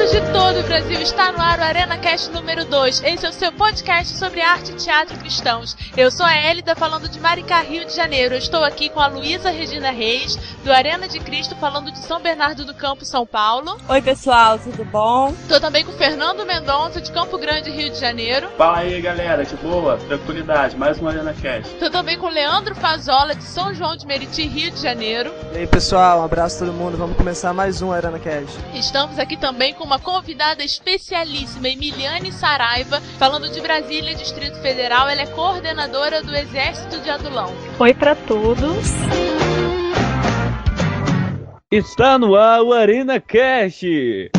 Amigos de todo o Brasil, está no ar o ArenaCast número 2. Esse é o seu podcast sobre arte e teatro cristãos. Eu sou a Hélida, falando de Maricá, Rio de Janeiro. Eu estou aqui com a Luísa Regina Reis, do Arena de Cristo, falando de São Bernardo do Campo, São Paulo. Oi, pessoal, tudo bom? Estou também com o Fernando Mendonça, de Campo Grande, Rio de Janeiro. Fala aí, galera, de boa, tranquilidade, mais um ArenaCast. Estou também com o Leandro Fazola, de São João de Meriti, Rio de Janeiro. E aí, pessoal, um abraço a todo mundo. Vamos começar mais um ArenaCast. Estamos aqui também com uma convidada especialíssima, Emiliane Saraiva, falando de Brasília, Distrito Federal. Ela é coordenadora do Exército de Adulão. Oi para todos. Está no ar o ArenaCast.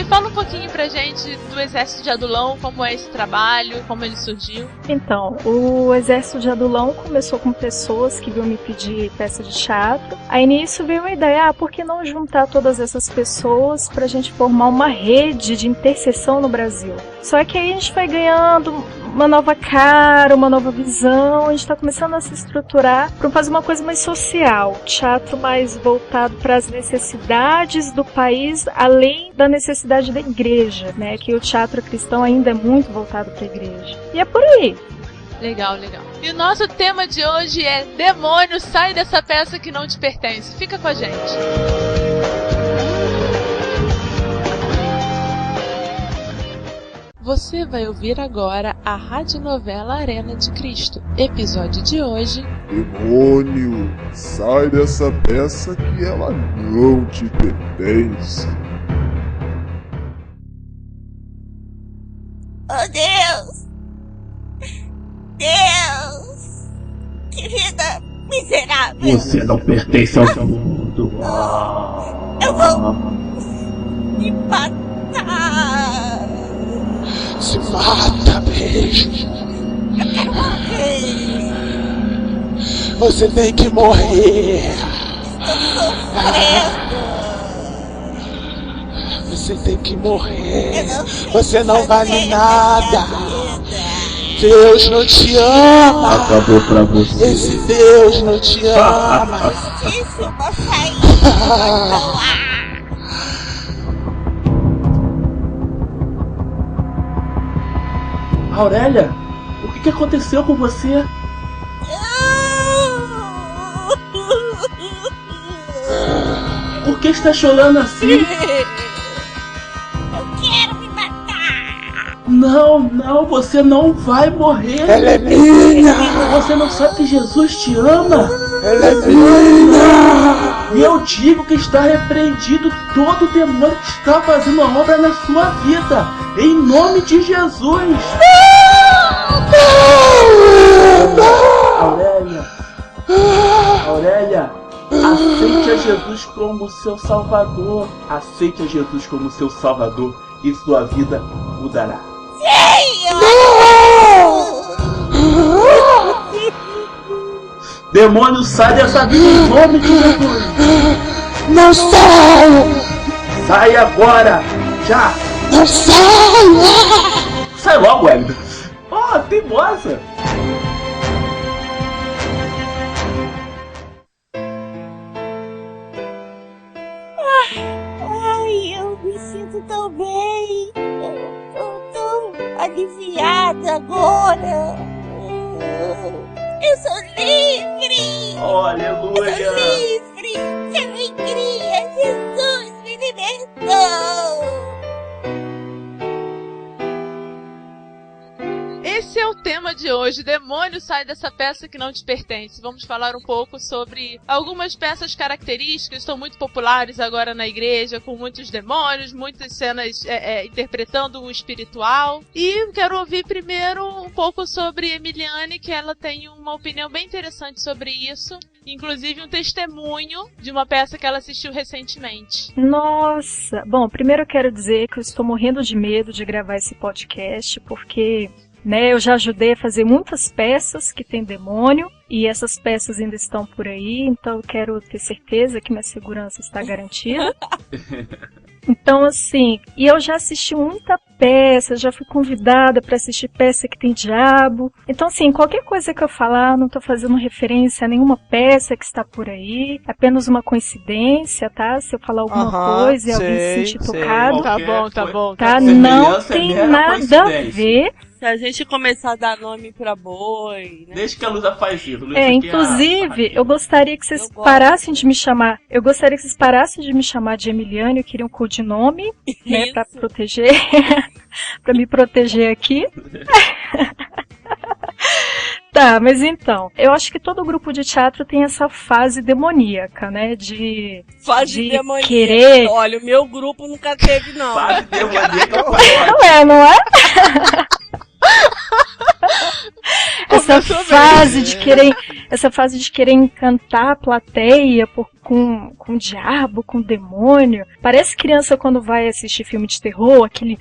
Fala um pouquinho pra gente do Exército de Adulão, como é esse trabalho, como ele surgiu. Então, o Exército de Adulão começou com pessoas que vinham me pedir peça de teatro. Aí nisso veio uma ideia, por que não juntar todas essas pessoas pra gente formar uma rede de intercessão no Brasil? Só que aí a gente vai ganhando uma nova cara, uma nova visão, a gente está começando a se estruturar para fazer uma coisa mais social, teatro mais voltado para as necessidades do país, além da necessidade da igreja, né? Que o teatro cristão ainda é muito voltado para a igreja. E é por aí. Legal, legal. E o nosso tema de hoje é Demônio, sai dessa peça que não te pertence. Fica com a gente. Você vai ouvir agora a radionovela Arena de Cristo. Episódio de hoje: Demônio, sai dessa peça que ela não te pertence. Oh, Deus! Deus! Que vida miserável! Você não pertence ao mundo. Eu vou me matar! Se mata mesmo. Eu quero morrer. Você tem que morrer. Estou sofrendo. Você tem que morrer. Eu não Você não vale fazer nada. minha vida. Deus não te ama. Acabou pra você. Esse Deus não te ama. Existe uma saída. Aurélia, o que aconteceu com você? Por que está chorando assim? Eu quero me matar. Não, você não vai morrer. Ela é minha. Você não sabe que Jesus te ama? Ela é minha. E eu digo que está repreendido todo o demônio que está fazendo a obra na sua vida. Em nome de Jesus. Aurélia, aceite a Jesus como seu Salvador. Aceite a Jesus como seu Salvador e sua vida mudará. Demônio, sai dessa vida em nome de Jesus. Não sai. Sai agora, já. Não sai. Sai logo, Hélida. Oh, teimosa. Ai, eu me sinto tão bem. Eu tô tão aliviada agora. Eu sou livre. Oh, Eu sou aleluia. livre. Que alegria. Jesus me libertou. Esse é o tema de hoje, Demônio, sai dessa peça que não te pertence. Vamos falar um pouco sobre algumas peças características, estão muito populares agora na igreja, com muitos demônios, muitas cenas interpretando o espiritual. E quero ouvir primeiro um pouco sobre Emiliane, que ela tem uma opinião bem interessante sobre isso. Inclusive um testemunho de uma peça que ela assistiu recentemente. Nossa! Bom, primeiro eu quero dizer que eu estou morrendo de medo de gravar esse podcast, porque eu já ajudei a fazer muitas peças que tem demônio, e essas peças ainda estão por aí, então eu quero ter certeza que minha segurança está garantida. Então, assim, e eu já assisti muita peça, já fui convidada para assistir peça que tem diabo. Então, assim, qualquer coisa que eu falar, não tô fazendo referência a nenhuma peça que está por aí, apenas uma coincidência, tá? Se eu falar alguma coisa e alguém se sentir tocado, Tá bom. tá? Não tem nada a ver. Se a gente começar a dar nome pra boi, né? Desde que a Luísa faz isso. Inclusive, eu gostaria que vocês parassem de me chamar. Eu gostaria que vocês parassem de me chamar de Emiliane. Eu queria um codinome, né, pra proteger, pra me proteger aqui. Tá, mas então, eu acho que todo grupo de teatro tem essa fase demoníaca, né, de demoníaca. Querer... Olha, o meu grupo nunca teve, não. Fase demoníaca. Não é? Essa fase de querer encantar a plateia com o diabo, com o demônio. Parece criança quando vai assistir filme de terror, aquele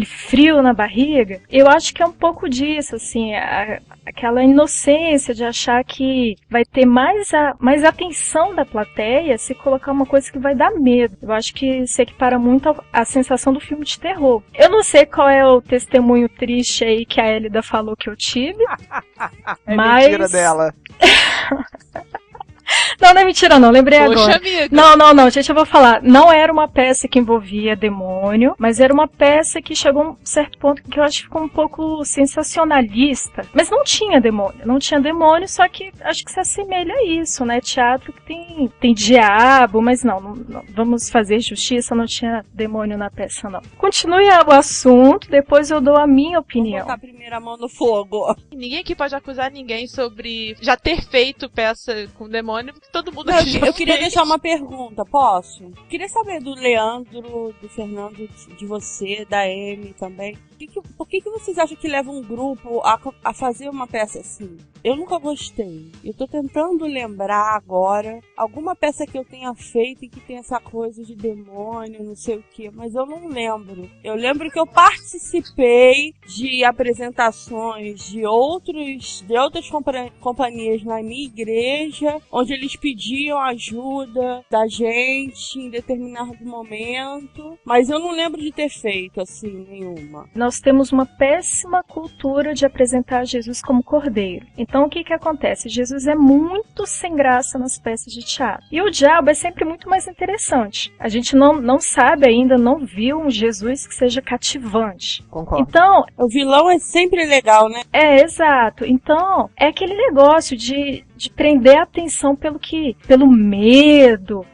frio na barriga. Eu acho que é um pouco disso, assim, aquela inocência de achar que vai ter mais atenção da plateia se colocar uma coisa que vai dar medo. Eu acho que se equipara muito à sensação do filme de terror. Eu não sei qual é o testemunho triste aí que a Elida falou que eu tive. Mas... mentira dela. Não é mentira não, lembrei agora. Amiga. Não, gente, eu vou falar. Não era uma peça que envolvia demônio, mas era uma peça que chegou a um certo ponto que eu acho que ficou um pouco sensacionalista. Mas não tinha demônio, só que acho que se assemelha a isso, né? Teatro que tem diabo, mas não, vamos fazer justiça, não tinha demônio na peça, não. Continue o assunto, depois eu dou a minha opinião. Vou botar a primeira mão no fogo. Ninguém aqui pode acusar ninguém sobre já ter feito peça com demônio, porque todo mundo Não, aqui já eu queria fez. deixar uma pergunta, posso? Queria saber do Leandro, do Fernando, de você, da Amy também. Por que vocês acham que leva um grupo a fazer uma peça assim? Eu nunca gostei. Eu tô tentando lembrar agora alguma peça que eu tenha feito e que tem essa coisa de demônio, não sei o que, mas eu não lembro. Eu lembro que eu participei de apresentações de outras companhias na minha igreja, onde eles pediam ajuda da gente em determinado momento, mas eu não lembro de ter feito assim nenhuma. Nós temos uma péssima cultura de apresentar Jesus como cordeiro. Então o que acontece? Jesus é muito sem graça nas peças de teatro. E o diabo é sempre muito mais interessante. A gente não sabe ainda, não viu um Jesus que seja cativante. Concordo. Então, o vilão é sempre legal, né? É, exato. Então, é aquele negócio de prender a atenção pelo medo,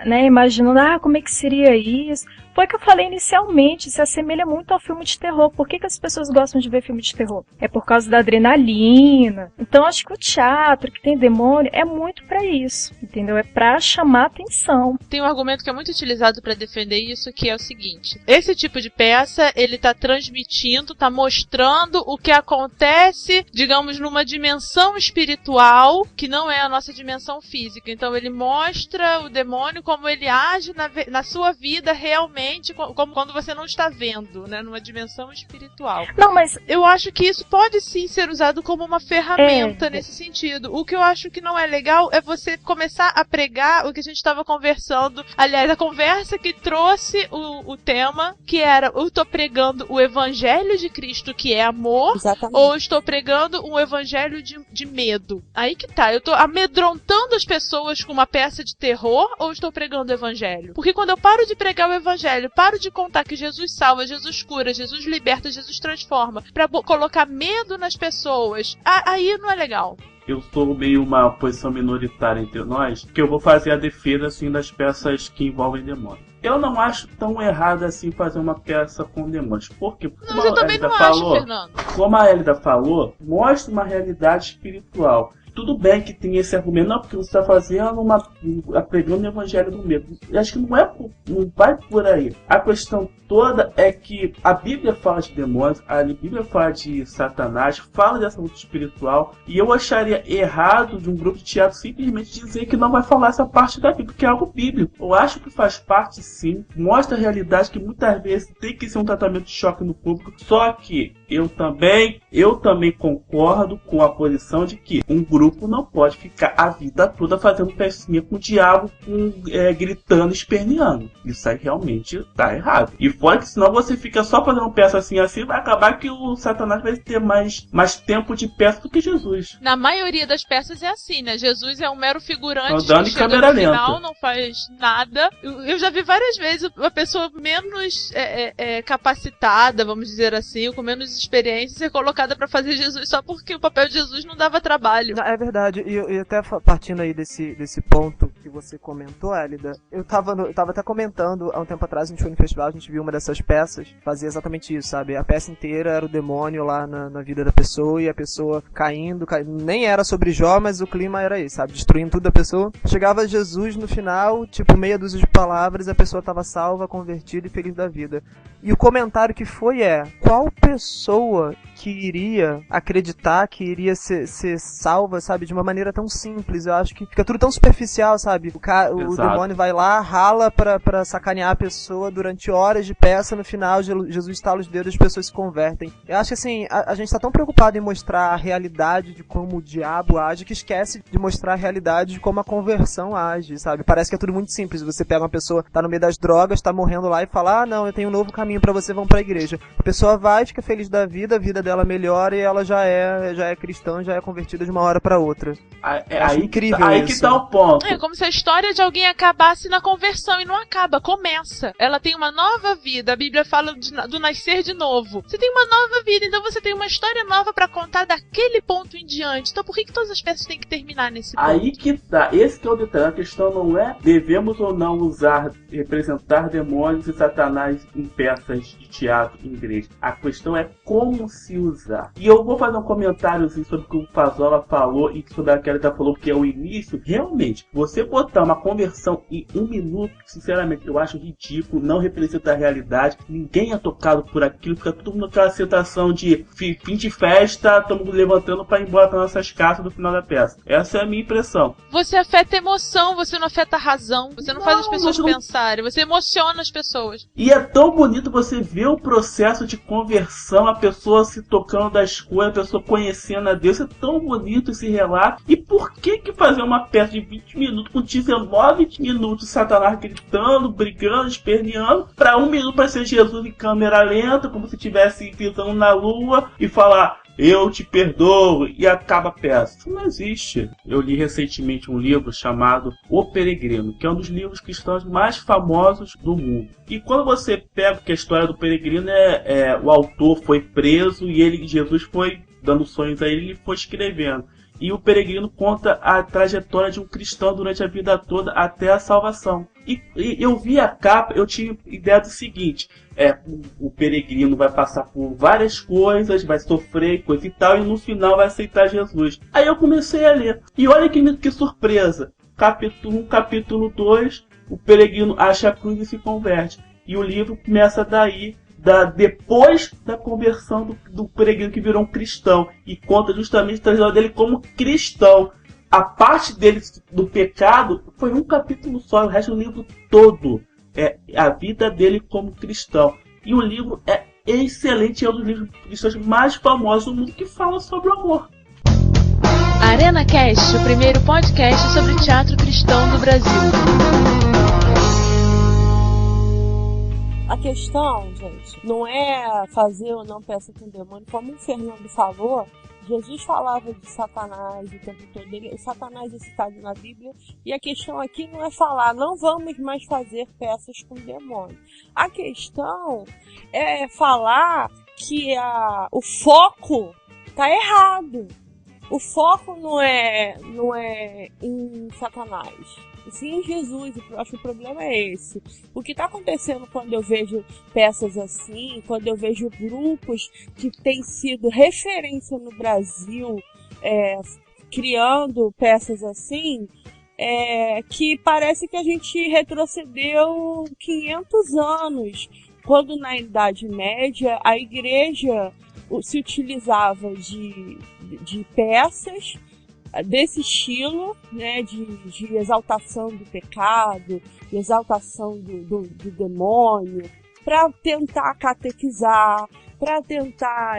né, imaginando, como é que seria isso? Foi o que eu falei inicialmente, se assemelha muito ao filme de terror. Por que as pessoas gostam de ver filme de terror? É por causa da adrenalina. Então, acho que o teatro que tem demônio é muito pra isso, entendeu? É pra chamar atenção. Tem um argumento que é muito utilizado pra defender isso, que é o seguinte: esse tipo de peça, ele tá transmitindo, tá mostrando o que acontece, digamos, numa dimensão espiritual, que não é a nossa dimensão física. Então ele mostra o demônio como ele age na sua vida realmente, como quando você não está vendo, né, numa dimensão espiritual. Não, mas eu acho que isso pode sim ser usado como uma ferramenta nesse sentido. O que eu acho que não é legal é você começar a pregar o que a gente estava conversando. Aliás, a conversa que trouxe o tema, que era: eu estou pregando o evangelho de Cristo, que é amor, exatamente, ou estou pregando um evangelho de medo. Aí que tá, eu tô amedrontando as pessoas com uma peça de terror, ou estou pregando o evangelho? Porque quando eu paro de pregar o evangelho, paro de contar que Jesus salva, Jesus cura, Jesus liberta, Jesus transforma, pra colocar medo nas pessoas, aí não é legal. Eu sou meio uma posição minoritária entre nós, que eu vou fazer a defesa assim das peças que envolvem demônios. Eu não acho tão errado assim fazer uma peça com demônios. Porque, como eu também não acho, Fernando. Como a Elida falou, mostra uma realidade espiritual. Tudo bem que tem esse argumento, não, porque você está fazendo pregando o evangelho do medo. Eu acho que não vai por aí. A questão toda é que a Bíblia fala de demônios, a Bíblia fala de Satanás, fala dessa luta espiritual, e eu acharia errado de um grupo de teatro simplesmente dizer que não vai falar essa parte da Bíblia, porque é algo bíblico. Eu acho que faz parte sim, mostra a realidade que muitas vezes tem que ser um tratamento de choque no público, só que eu também concordo com a posição de que um grupo grupo não pode ficar a vida toda fazendo pecinha com o diabo, gritando, esperneando. Isso aí realmente tá errado. E fora que senão você fica só fazendo peça assim, vai acabar que o Satanás vai ter mais tempo de peça do que Jesus. Na maioria das peças é assim, né? Jesus é um mero figurante andando que em chega câmera no final, lenta. não faz nada. Eu já vi várias vezes a pessoa menos capacitada, vamos dizer assim, com menos experiência, ser colocada pra fazer Jesus só porque o papel de Jesus não dava trabalho. É verdade, e até partindo aí desse ponto que você comentou, Elida, eu tava até comentando há um tempo atrás, a gente foi no festival, a gente viu uma dessas peças, fazia exatamente isso, sabe? A peça inteira era o demônio lá na vida da pessoa, e a pessoa caindo, nem era sobre Jó, mas o clima era esse, sabe? Destruindo tudo da pessoa. Chegava Jesus no final, tipo, meia dúzia de palavras, a pessoa tava salva, convertida e feliz da vida. E o comentário que foi qual pessoa que iria acreditar, que iria ser salva, sabe, de uma maneira tão simples? Eu acho que fica tudo tão superficial, sabe? O demônio vai lá, rala pra sacanear a pessoa durante horas de peça, no final Jesus estala os dedos e as pessoas se convertem. Eu acho que assim, a gente tá tão preocupado em mostrar a realidade de como o diabo age, que esquece de mostrar a realidade de como a conversão age, sabe? Parece que é tudo muito simples. Você pega uma pessoa, tá no meio das drogas, tá morrendo lá e fala, não, eu tenho um novo caminho pra você, vamos pra igreja. A pessoa vai, fica feliz da vida, a vida dela melhora e ela já é cristã, já é convertida de uma hora pra outra. Acho incrível aí isso. Que tá o ponto. É como se a história de alguém acabasse na conversão, e não acaba, começa. Ela tem uma nova vida, a Bíblia fala do nascer de novo. Você tem uma nova vida, então você tem uma história nova pra contar daquele ponto em diante. Então por que todas as peças têm que terminar nesse ponto? Aí que tá, esse que é o detalhe. A questão não é devemos ou não representar demônios e Satanás em peças de teatro em igreja. A questão é como se usar. E eu vou fazer um comentáriozinho sobre o que o Fazola falou e sobre a Kelly falou, que é o início. Realmente, você botar uma conversão em 1 minuto, sinceramente, eu acho ridículo, não representa a realidade. Ninguém é tocado por aquilo, fica todo mundo naquela sensação de fim de festa, estamos levantando para ir embora para nossas casas no final da peça. Essa é a minha impressão. Você afeta emoção, você não afeta a razão, você não faz as pessoas pensarem, você emociona as pessoas. E é tão bonito você ver o processo de conversão, a pessoa se tocando das coisas, a pessoa conhecendo a Deus. É tão bonito esse relato. E por que fazer uma peça de 20 minutos com 19 minutos Satanás gritando, brigando, esperneando, para 1 minuto para ser Jesus em câmera lenta, como se estivesse pisando na lua e falar: eu te perdoo, e acaba a peça? Isso não existe. Eu li recentemente um livro chamado O Peregrino, que é um dos livros cristãos mais famosos do mundo. E quando você pega que a história do peregrino o autor foi preso e Jesus foi dando sonhos a ele e foi escrevendo. E o peregrino conta a trajetória de um cristão durante a vida toda até a salvação. E eu vi a capa, eu tinha ideia do seguinte: o peregrino vai passar por várias coisas, vai sofrer, coisa e tal, e no final vai aceitar Jesus. Aí eu comecei a ler. E olha que surpresa. Capítulo 1, capítulo 2, o peregrino acha a cruz e se converte. E o livro começa daí, depois da conversão do peregrino que virou um cristão. E conta justamente a trajetória dele como cristão. A parte dele do pecado foi um capítulo só, o resto do livro todo é a vida dele como cristão. E o livro é excelente, é um dos livros cristãos mais famosos do mundo que fala sobre o amor. Arena Cast, o primeiro podcast sobre teatro cristão do Brasil. A questão, gente, não é fazer ou não peça com o demônio. Como o Fernando falou, Jesus falava de Satanás o tempo todo. Satanás é citado na Bíblia. E a questão aqui não é falar, não vamos mais fazer peças com demônio. A questão é falar que o foco está errado. O foco não é em Satanás, sim em Jesus. Eu acho que o problema é esse. O que está acontecendo quando eu vejo peças assim, quando eu vejo grupos que têm sido referência no Brasil, criando peças assim, que parece que a gente retrocedeu 500 anos, quando na Idade Média a igreja se utilizava de peças desse estilo, né, de exaltação do pecado, de exaltação do demônio, para tentar catequizar, para tentar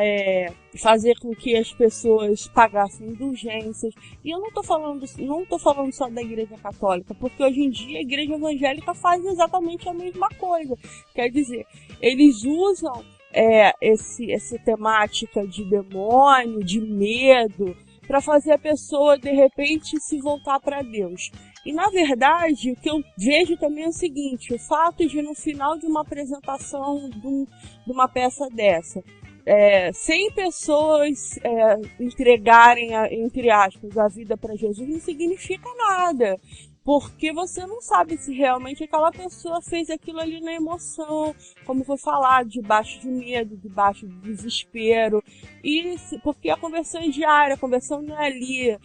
fazer com que as pessoas pagassem indulgências. E eu não tô falando só da Igreja Católica, porque hoje em dia a Igreja Evangélica faz exatamente a mesma coisa. Quer dizer, eles usam essa temática de demônio, de medo, para fazer a pessoa de repente se voltar para Deus. E na verdade, o que eu vejo também é o seguinte: o fato de no final de uma apresentação de uma peça dessa, 100 pessoas entregarem, entre aspas, a vida para Jesus, não significa nada. Porque você não sabe se realmente aquela pessoa fez aquilo ali na emoção, como foi falado, debaixo de medo, debaixo de desespero. Porque a conversão é diária, a conversão não é ali,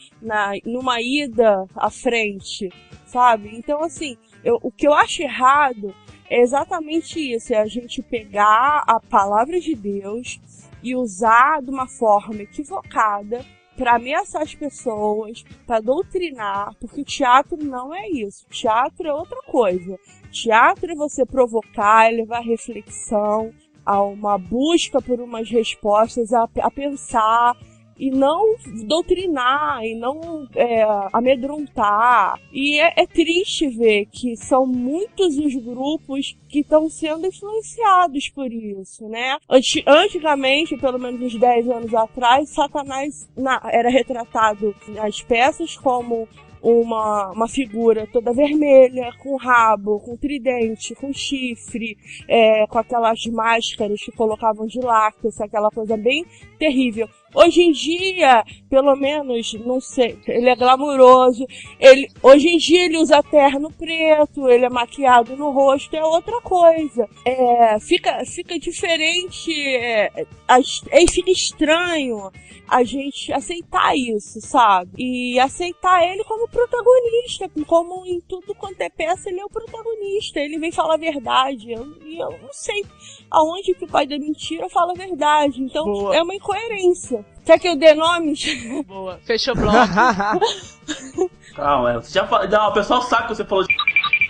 numa ida à frente, sabe? Então, assim, o que eu acho errado é exatamente isso, é a gente pegar a palavra de Deus e usar de uma forma equivocada para ameaçar as pessoas, para doutrinar, porque o teatro não é isso. O teatro é outra coisa. O teatro é você provocar, levar reflexão, a uma busca por umas respostas, a pensar, e não doutrinar, e não amedrontar. E é triste ver que são muitos os grupos que estão sendo influenciados por isso, né? Antigamente, pelo menos uns 10 anos atrás, Satanás era retratado nas peças como uma figura toda vermelha, com rabo, com tridente, com chifre, com aquelas máscaras que colocavam de látex, aquela coisa bem terrível. Hoje em dia, pelo menos, não sei, ele é glamuroso, hoje em dia ele usa terno preto, ele é maquiado no rosto, é outra coisa. Fica diferente, fica estranho a gente aceitar isso, sabe? E aceitar ele como protagonista, como em tudo quanto é peça ele é o protagonista, ele vem falar a verdade, e eu não sei aonde que o pai da mentira fala a verdade, então Boa. É uma incoerência. Quer que eu dê nomes? Boa, fechou o bloco. Calma, você já falou. Não, o pessoal sabe que você falou de.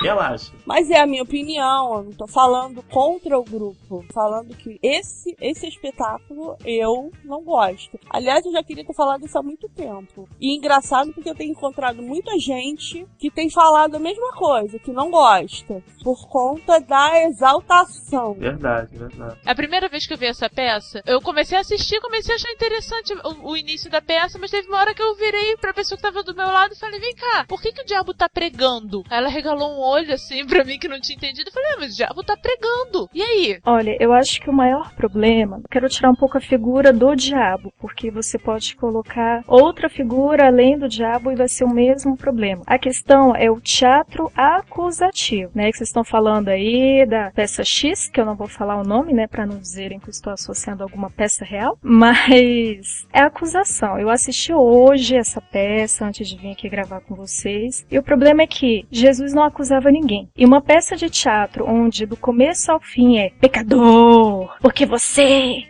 Relaxa. Mas é a minha opinião, eu não tô falando contra o grupo, falando que esse espetáculo eu não gosto. Aliás, eu já queria ter falado isso há muito tempo. E engraçado porque eu tenho encontrado muita gente que tem falado a mesma coisa, que não gosta, por conta da exaltação. Verdade. A primeira vez que eu vi essa peça, eu comecei a assistir, comecei a achar interessante o início da peça, mas teve uma hora que eu virei pra pessoa que tava do meu lado e falei: vem cá, por que o diabo tá pregando? Aí ela regalou um olho assim pra mim que não tinha entendido. Eu falei: mas o diabo tá pregando. E aí? Olha, eu acho que o maior problema, eu quero tirar um pouco a figura do diabo, porque você pode colocar outra figura além do diabo e vai ser o mesmo problema. A questão é o teatro acusativo, né, que vocês estão falando aí da peça X, que eu não vou falar o nome, né, pra não dizerem que eu estou associando alguma peça real, mas é acusação. Eu assisti hoje essa peça antes de vir aqui gravar com vocês, e o problema é que Jesus não acusava ninguém. E uma peça de teatro onde do começo ao fim é pecador, porque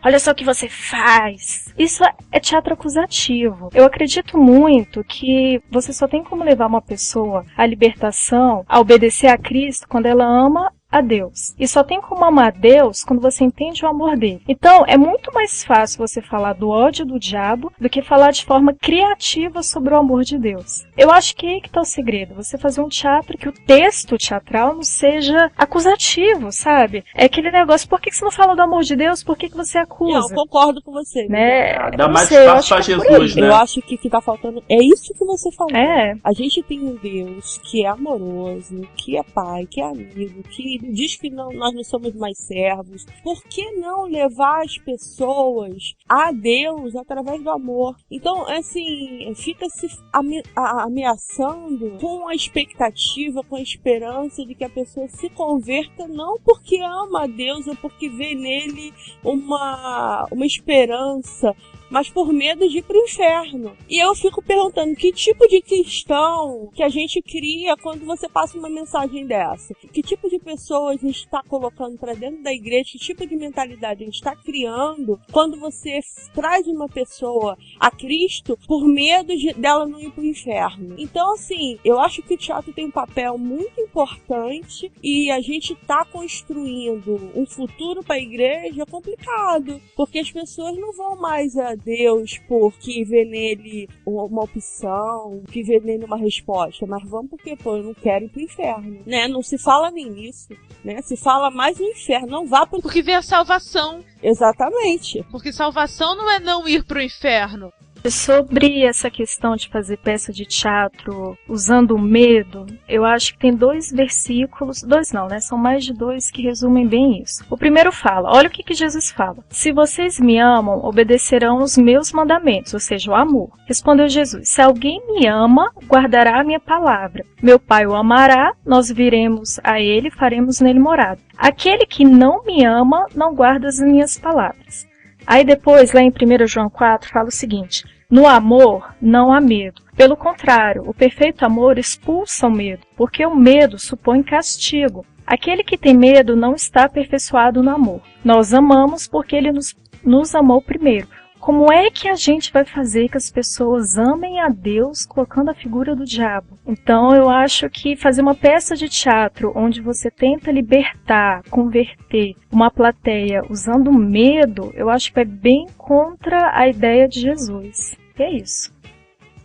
olha só o que você faz. Isso é teatro acusativo. Eu acredito muito que você só tem como levar uma pessoa à libertação, a obedecer a Cristo, quando ela ama a Deus. E só tem como amar a Deus quando você entende o amor dele. Então, é muito mais fácil você falar do ódio do diabo do que falar de forma criativa sobre o amor de Deus. Eu acho que é aí que tá o segredo. Você fazer um teatro que o texto teatral não seja acusativo, sabe? É aquele negócio: por que você não fala do amor de Deus? Por que você acusa? Eu concordo com você. Né? Dá mais espaço pra Jesus, né? Eu acho que o que tá faltando é isso que você falou. É. A gente tem um Deus que é amoroso, que é pai, que é amigo, que diz que nós não somos mais servos. Por que não levar as pessoas a Deus através do amor? Então, assim, fica se ameaçando com a expectativa, com a esperança de que a pessoa se converta, não porque ama a Deus ou porque vê nele uma esperança mas por medo de ir pro inferno. E eu fico perguntando, que tipo de cristão que a gente cria quando você passa uma mensagem dessa? Que tipo de pessoas a gente está colocando para dentro da igreja? Que tipo de mentalidade a gente está criando quando você traz uma pessoa a Cristo por medo dela não ir pro inferno? Então, assim, eu acho que o teatro tem um papel muito importante e a gente tá construindo um futuro para a igreja complicado, porque as pessoas não vão mais a Deus porque vê nele uma opção, que vê nele uma resposta, mas vão porque, pô, eu não quero ir pro inferno, né? Não se fala nem nisso, né? Se fala mais no inferno, não vá pro... Porque vê a salvação. Exatamente. Porque salvação não é não ir pro inferno. Sobre essa questão de fazer peça de teatro usando o medo, eu acho que tem 2 versículos, 2 não, né? São mais de 2 que resumem bem isso. O primeiro fala, olha o que Jesus fala. Se vocês me amam, obedecerão os meus mandamentos, ou seja, o amor. Respondeu Jesus, se alguém me ama, guardará a minha palavra. Meu Pai o amará, nós viremos a ele e faremos nele morada. Aquele que não me ama, não guarda as minhas palavras. Aí depois, lá em 1 João 4, fala o seguinte, no amor não há medo. Pelo contrário, o perfeito amor expulsa o medo, porque o medo supõe castigo. Aquele que tem medo não está aperfeiçoado no amor. Nós amamos porque ele nos amou primeiro. Como é que a gente vai fazer que as pessoas amem a Deus colocando a figura do diabo? Então eu acho que fazer uma peça de teatro onde você tenta libertar, converter uma plateia usando medo, eu acho que é bem contra a ideia de Jesus. E é isso.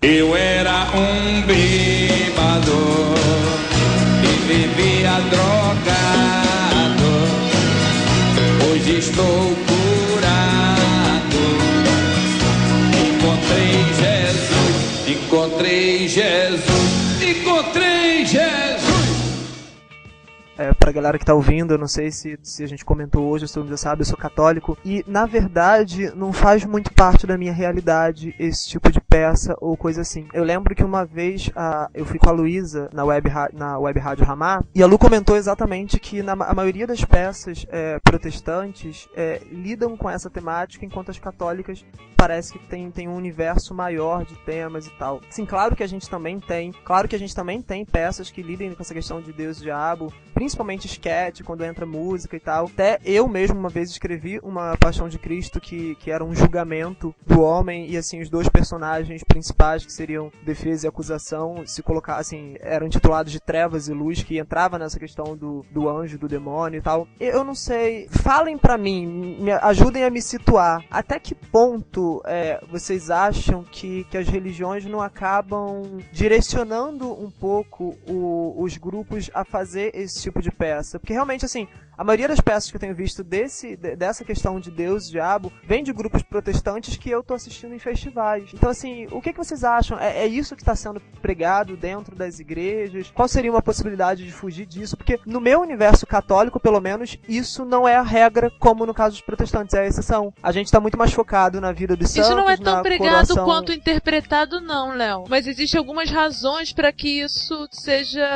Eu era um bêbado e vivia drogado. Hoje estou curado. Encontrei Jesus. Pra galera que tá ouvindo, eu não sei se a gente comentou hoje, se todo mundo já sabe, eu sou católico, e na verdade não faz muito parte da minha realidade esse tipo de peça ou coisa assim. Eu lembro que uma vez eu fui com a Luísa na web rádio Ramá, e a Lu comentou exatamente que a maioria das peças protestantes lidam com essa temática, enquanto as católicas parece que tem um universo maior de temas e tal. Sim, claro que a gente também tem peças que lidam com essa questão de Deus e diabo, principalmente sketch, quando entra música e tal. Até eu mesmo uma vez escrevi uma Paixão de Cristo que era um julgamento do homem, e assim, os 2 personagens principais, que seriam defesa e acusação, se colocar assim, eram intitulados de trevas e luz, que entrava nessa questão do anjo, do demônio e tal. Eu não sei, falem pra mim, me ajudem a me situar. Até que ponto vocês acham que as religiões não acabam direcionando um pouco os grupos a fazer esse tipo de peça? Porque realmente, assim, a maioria das peças que eu tenho visto dessa questão de Deus e diabo vem de grupos protestantes que eu tô assistindo em festivais. Então, assim, o que vocês acham? É isso que está sendo pregado dentro das igrejas? Qual seria uma possibilidade de fugir disso? Porque no meu universo católico, pelo menos, isso não é a regra, como no caso dos protestantes, é a exceção. A gente tá muito mais focado na vida dos santos, isso não é tão pregado coroação... quanto interpretado, não, Léo. Mas existem algumas razões para que isso seja...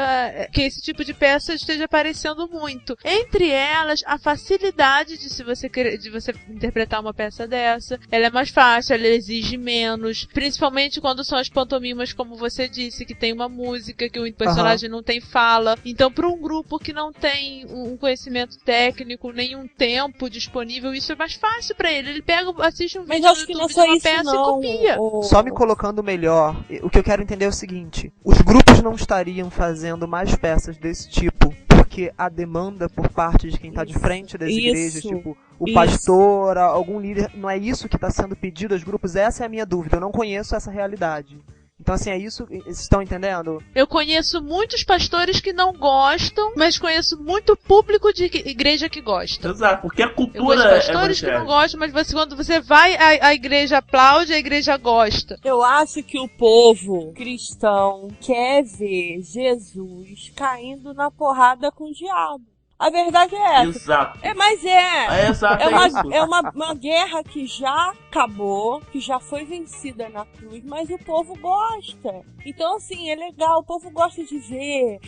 que esse tipo de peça esteja aparecendo muito. Entre elas, a facilidade de você interpretar uma peça dessa. Ela é mais fácil, ela exige menos. Principalmente quando são as pantomimas, como você disse, que tem uma música, que o personagem não tem fala. Então, para um grupo que não tem um conhecimento técnico, nem um tempo disponível, isso é mais fácil para ele. Ele pega, assiste um vídeo no YouTube de uma peça e copia. Só me colocando melhor, o que eu quero entender é o seguinte: os grupos não estariam fazendo mais peças desse tipo porque a demanda por parte de quem está de frente das igrejas, tipo o pastor, algum líder, não é isso que está sendo pedido aos grupos? Essa é a minha dúvida, eu não conheço essa realidade. Então, assim, é isso, vocês estão entendendo? Eu conheço muitos pastores que não gostam, mas conheço muito público de igreja que gosta. Exato, porque a cultura eu conheço pastores que não gostam, mas quando você vai, a igreja aplaude, a igreja gosta. Eu acho que o povo cristão quer ver Jesus caindo na porrada com o diabo. A verdade é essa. Exato. Exato, é uma guerra que já acabou, que já foi vencida na cruz, mas o povo gosta. Então, assim, é legal, o povo gosta de ver.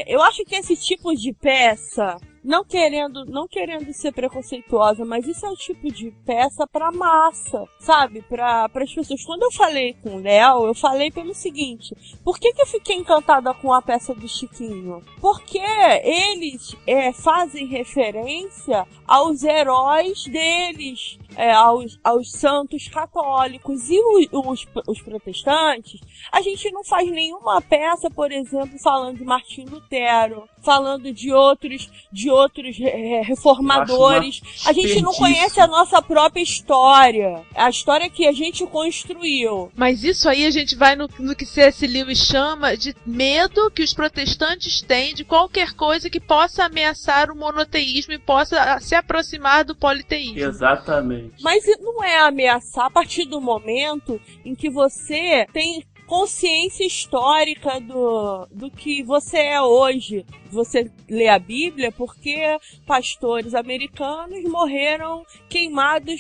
Eu acho que esse tipo de peça não querendo ser preconceituosa, mas isso é um tipo de peça pra massa, sabe? Para as pessoas. Quando eu falei com o Léo, eu falei pelo seguinte: por que eu fiquei encantada com a peça do Chiquinho? Porque eles fazem referência aos heróis deles, aos santos católicos, e os protestantes. A gente não faz nenhuma peça, por exemplo, falando de Martim Lutero, falando de outros reformadores. A gente não conhece a nossa própria história, a história que a gente construiu. Mas isso aí a gente vai no que C.S. Lewis chama de medo que os protestantes têm de qualquer coisa que possa ameaçar o monoteísmo e possa se aproximar do politeísmo. Exatamente. Mas não é ameaçar a partir do momento em que você tem consciência histórica do que você é hoje. Você lê a Bíblia porque pastores americanos morreram queimados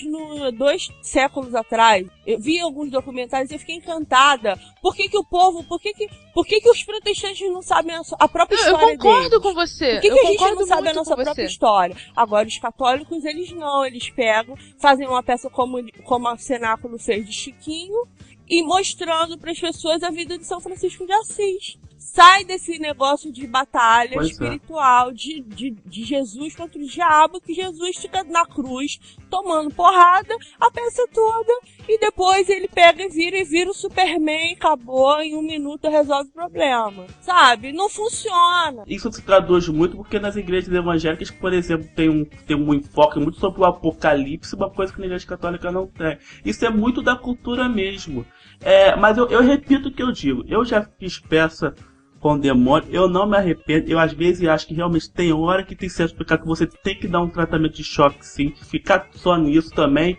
2 séculos atrás. Eu vi alguns documentários e eu fiquei encantada. Por que os protestantes não sabem a própria história deles? Eu concordo com você. Por que a gente não sabe a nossa própria história? Agora, os católicos, eles pegam, fazem uma peça como a Cenáculo fez de Chiquinho, e mostrando para as pessoas a vida de São Francisco de Assis. Sai desse negócio de batalha espiritual, de Jesus contra o diabo, que Jesus fica na cruz, tomando porrada, a peça toda, e depois ele pega e vira o Superman, acabou, em 1 minuto resolve o problema. Sabe? Não funciona. Isso se traduz muito porque nas igrejas evangélicas, por exemplo, tem um enfoque muito sobre o apocalipse, uma coisa que na igreja católica não tem. Isso é muito da cultura mesmo. Mas eu repito o que eu digo. Eu já fiz peça com demônio, eu não me arrependo. Eu às vezes acho que realmente tem hora que tem certo pecado que você tem que dar um tratamento de choque, sim. Ficar só nisso também,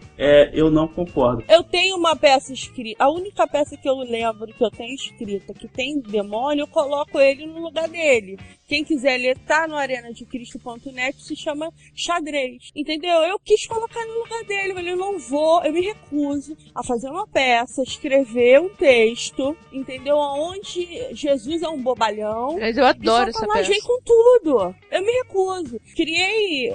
eu não concordo. Eu tenho uma peça escrita, a única peça que eu lembro que eu tenho escrita que tem demônio, eu coloco ele no lugar dele. Quem quiser ler, tá no arenadecristo.net, se chama Xadrez. Entendeu? Eu quis colocar no lugar dele, mas eu me recuso a fazer uma peça, escrever um texto, entendeu? Onde Jesus é um bobalhão. Mas eu adoro essa peça. Vem com tudo. Eu me recuso. Criei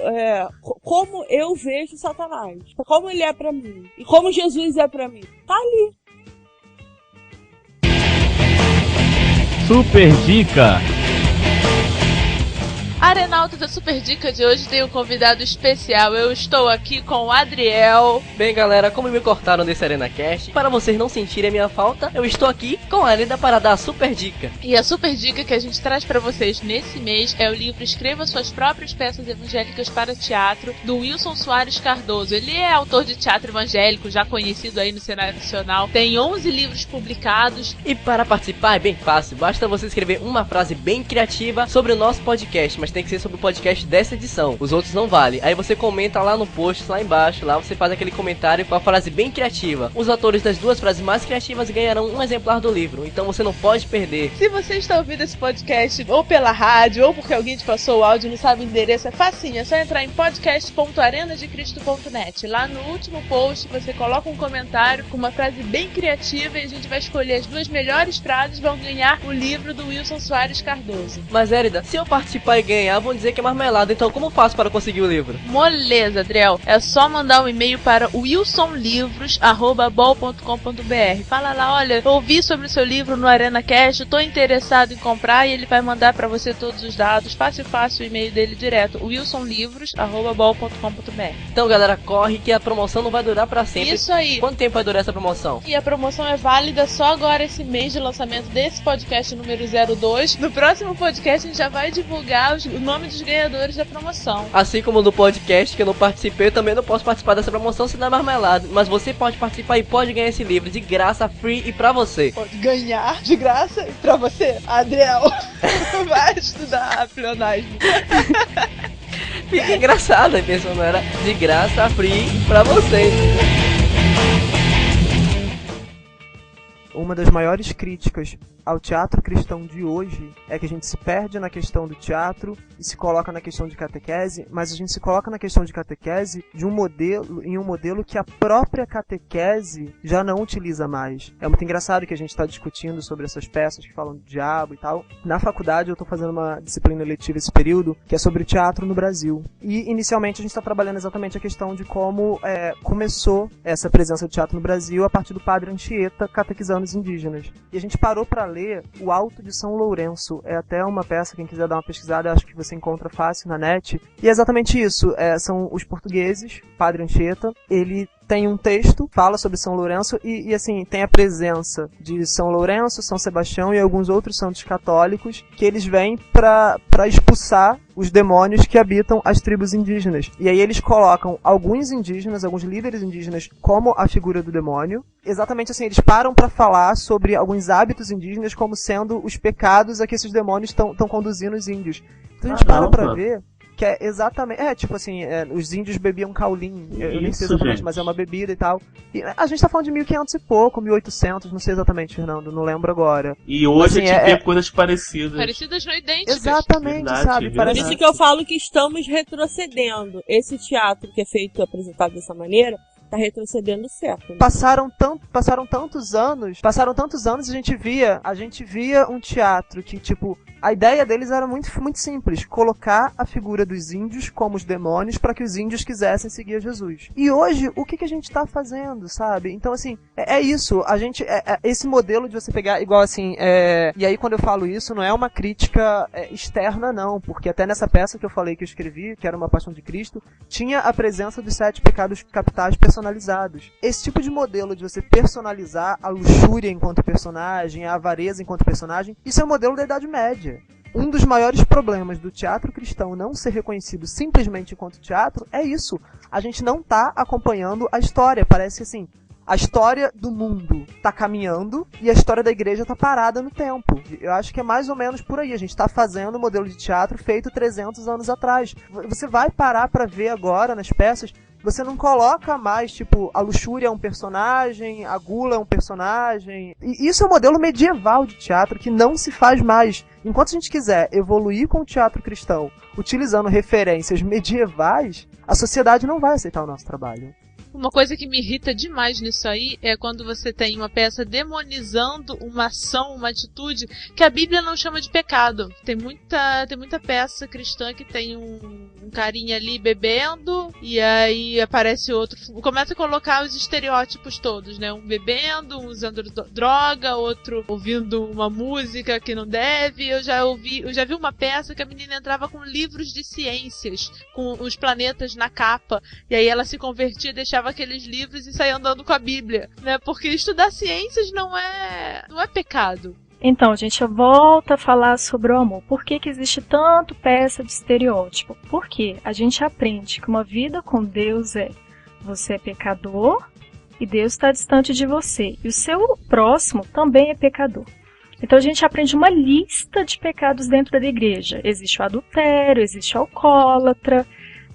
como eu vejo Satanás. Como ele é pra mim. E como Jesus é pra mim. Tá ali. Super Dica. Arenauta da Super Dica de hoje tem um convidado especial. Eu estou aqui com o Adriel. Bem, galera, como me cortaram desse ArenaCast, para vocês não sentirem a minha falta, eu estou aqui com a Arena para dar a Super Dica. E a Super Dica que a gente traz para vocês nesse mês é o livro Escreva Suas Próprias Peças Evangélicas para Teatro, do Wilson Soares Cardoso. Ele é autor de teatro evangélico, já conhecido aí no cenário nacional. Tem 11 livros publicados. E para participar é bem fácil, basta você escrever uma frase bem criativa sobre o nosso podcast, mas tem que ser sobre o podcast dessa edição. Os outros não valem. Aí você comenta lá no post, lá embaixo, lá você faz aquele comentário com a frase bem criativa. Os autores das 2 frases mais criativas ganharão um exemplar do livro, então você não pode perder. Se você está ouvindo esse podcast ou pela rádio, ou porque alguém te passou o áudio e não sabe o endereço, é facinho, é só entrar em podcast.arenadecristo.net. Lá no último post você coloca um comentário com uma frase bem criativa e a gente vai escolher as 2 melhores frases, vão ganhar o livro do Wilson Soares Cardoso. Mas Érida, se eu participar e ganhar, vão dizer que é marmelada, então como faço para conseguir o livro? Moleza, Adriel. É só mandar um e-mail para wilsonlivros@bol.com.br. Fala lá, olha, ouvi sobre o seu livro no ArenaCast, estou interessado em comprar, e ele vai mandar para você todos os dados. Fácil o e-mail dele direto, wilsonlivros@bol.com.br. Então, galera, corre que a promoção não vai durar para sempre. Isso aí. Quanto tempo vai durar essa promoção? E a promoção é válida só agora, esse mês de lançamento desse podcast número 02. No próximo podcast a gente já vai divulgar o nome dos ganhadores da promoção. Assim como no podcast que eu não participei, eu também não posso participar dessa promoção se não é marmelada. Mas você pode participar e pode ganhar esse livro de graça, free e pra você. Pode ganhar de graça pra você, Adriel. Vai estudar pleonasmo. Fica engraçado, a pessoa não era de graça, free pra você. Uma das maiores críticas ao teatro cristão de hoje é que a gente se perde na questão do teatro e se coloca na questão de catequese, mas a gente se coloca na questão de catequese em um modelo que a própria catequese já não utiliza mais. É muito engraçado que a gente está discutindo sobre essas peças que falam do diabo e tal. Na faculdade eu estou fazendo uma disciplina eletiva esse período que é sobre o teatro no Brasil. E inicialmente a gente está trabalhando exatamente a questão de como começou essa presença do teatro no Brasil a partir do padre Anchieta catequizando os indígenas. E a gente parou para ler o Alto de São Lourenço. É até uma peça, quem quiser dar uma pesquisada, acho que você encontra fácil na net. E é exatamente isso. São os portugueses, o padre Anchieta, ele tem um texto, fala sobre São Lourenço e assim, tem a presença de São Lourenço, São Sebastião e alguns outros santos católicos que eles vêm para expulsar os demônios que habitam as tribos indígenas. E aí eles colocam alguns indígenas, alguns líderes indígenas como a figura do demônio. Exatamente assim, eles param para falar sobre alguns hábitos indígenas como sendo os pecados a que esses demônios estão conduzindo os índios. Então a gente para pra ver que é exatamente... tipo assim, os índios bebiam caulim. Eu nem sei exatamente, mas é uma bebida e tal. E a gente tá falando de 1500 e pouco, 1800, não sei exatamente, Fernando, não lembro agora. E hoje assim, a gente vê coisas parecidas. Parecidas, não idênticas. Exatamente, verdade, sabe? verdade. Por isso que eu falo que estamos retrocedendo. Esse teatro que é feito, apresentado dessa maneira, tá retrocedendo certo. Né? Passaram tantos anos e a gente via um teatro que, tipo, a ideia deles era muito, muito simples, colocar a figura dos índios como os demônios para que os índios quisessem seguir a Jesus. E hoje, o que a gente tá fazendo, sabe? Então, assim, é isso, a gente, esse modelo de você pegar, igual assim, e aí quando eu falo isso, não é uma crítica externa, não, porque até nessa peça que eu falei que eu escrevi, que era uma Paixão de Cristo, tinha a presença dos 7 pecados capitais personalizados. Esse tipo de modelo de você personalizar a luxúria enquanto personagem, a avareza enquanto personagem, isso é um modelo da Idade Média. Um dos maiores problemas do teatro cristão não ser reconhecido simplesmente enquanto teatro é isso. A gente não tá acompanhando a história. Parece assim, a história do mundo tá caminhando e a história da igreja tá parada no tempo. Eu acho que é mais ou menos por aí. A gente tá fazendo um modelo de teatro feito 300 anos atrás. Você vai parar pra ver agora nas peças, você não coloca mais, tipo, a luxúria é um personagem, a gula é um personagem. E isso é um modelo medieval de teatro que não se faz mais. Enquanto a gente quiser evoluir com o teatro cristão, utilizando referências medievais, a sociedade não vai aceitar o nosso trabalho. Uma coisa que me irrita demais nisso aí é quando você tem uma peça demonizando uma ação, uma atitude que a Bíblia não chama de pecado. Tem muita peça cristã que tem um carinha ali bebendo e aí aparece outro, começa a colocar os estereótipos todos, né? Um bebendo, um usando droga, outro ouvindo uma música que não deve. Eu já vi uma peça que a menina entrava com livros de ciências, com os planetas na capa, e aí ela se convertia e deixava aqueles livros e saia andando com a Bíblia, né? Porque estudar ciências não é pecado. Então, gente, eu volto a falar sobre o amor. Por que existe tanto peça de estereótipo? Porque a gente aprende que uma vida com Deus você é pecador e Deus está distante de você. E o seu próximo também é pecador. Então a gente aprende uma lista de pecados dentro da igreja. Existe o adultério, existe o alcoólatra.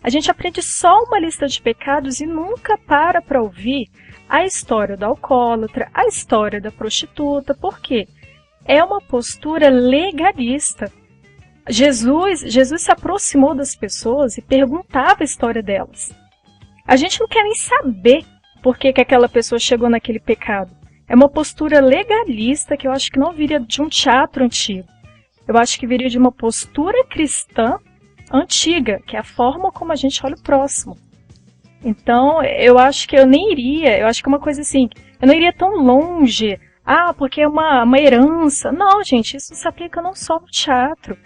A gente aprende só uma lista de pecados e nunca para ouvir a história do alcoólatra, a história da prostituta. Por quê? É uma postura legalista. Jesus se aproximou das pessoas e perguntava a história delas. A gente não quer nem saber por que aquela pessoa chegou naquele pecado. É uma postura legalista que eu acho que não viria de um teatro antigo. Eu acho que viria de uma postura cristã antiga, que é a forma como a gente olha o próximo. Então, eu acho que eu acho que é uma coisa assim, eu não iria tão longe, porque é uma herança. Não, gente, isso se aplica não só no teatro.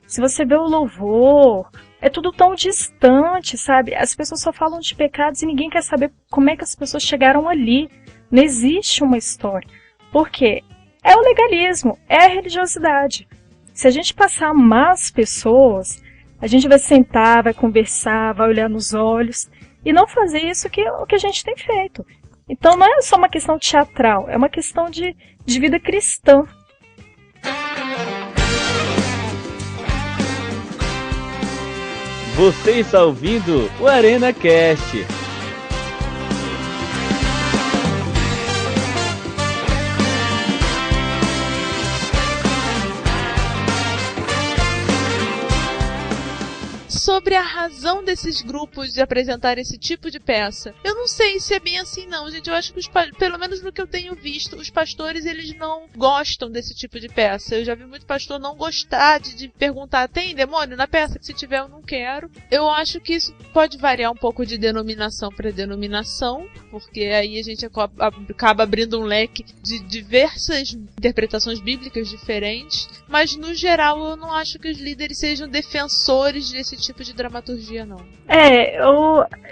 Se você vê o louvor, é tudo tão distante, sabe? As pessoas só falam de pecados e ninguém quer saber como é que as pessoas chegaram ali. Não existe uma história. Por quê? É o legalismo, é a religiosidade. Se a gente passar a amar as pessoas, a gente vai sentar, vai conversar, vai olhar nos olhos e não fazer isso o que a gente tem feito. Então não é só uma questão teatral, é uma questão de vida cristã. Você está ouvindo o Arena Cast. sobre a razão desses grupos de apresentar esse tipo de peça. Eu não sei se é bem assim não, gente. Eu acho que, pelo menos no que eu tenho visto, os pastores, eles não gostam desse tipo de peça. Eu já vi muito pastor não gostar de perguntar, tem demônio na peça? Que se tiver eu não quero. Eu acho que isso pode variar um pouco de denominação para denominação, porque aí a gente acaba abrindo um leque de diversas interpretações bíblicas diferentes, mas no geral eu não acho que os líderes sejam defensores desse tipo de dramaturgia, não.